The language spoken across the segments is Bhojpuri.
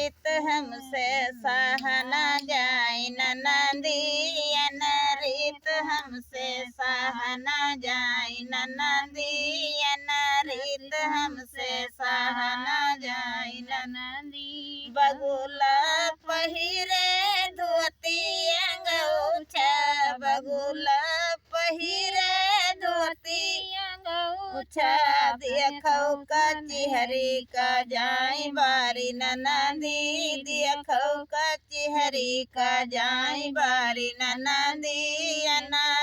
रीत हमसे सहना जाए ननदी रीत हमसे सहना जाए ननदी रीत हमसे सहना जाए ननदी बगुला पहिरे धोती अंगूछा बगुला पहिरे धोती अंगूछा देखो कचहरी का जाए बारी ननदी देखो कचहरी का जाए बारी ननदी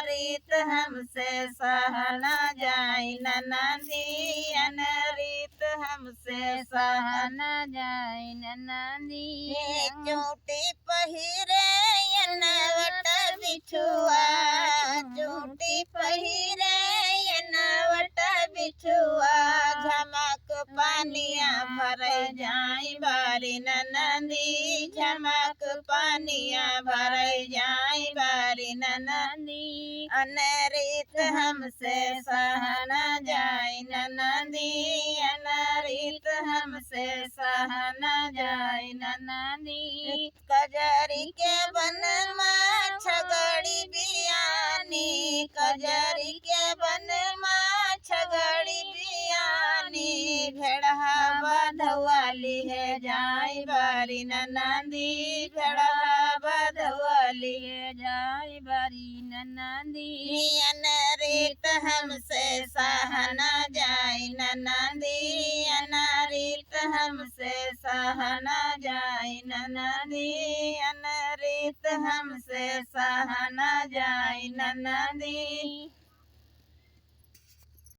रीत हमसे सहना जाए ननदी रीत हमसे सहना जाए ननदी चोटी पहिरे नवट बिछुआ चोटी पहिरे नवट बिछुआ झमक पानिया भर जाए बारी ननदी झमक पानिया भर जाए बारी ननदी अनरीत हमसे सहना जाए ननदी अनरीत हमसे सहना जाए ननदी कजरी के बन में छगड़ी बियानी कजरी के बन में छगड़ी बियानी भेड़हा बधवाली है जाए बारी ननदी भेड़हा बधवाली है जाए बारी ननदी अनरीत हमसे सहना जाए ननदी अनरीत हमसे सहना जाए ननदी अनरीत हमसे सहना जाए ननदी।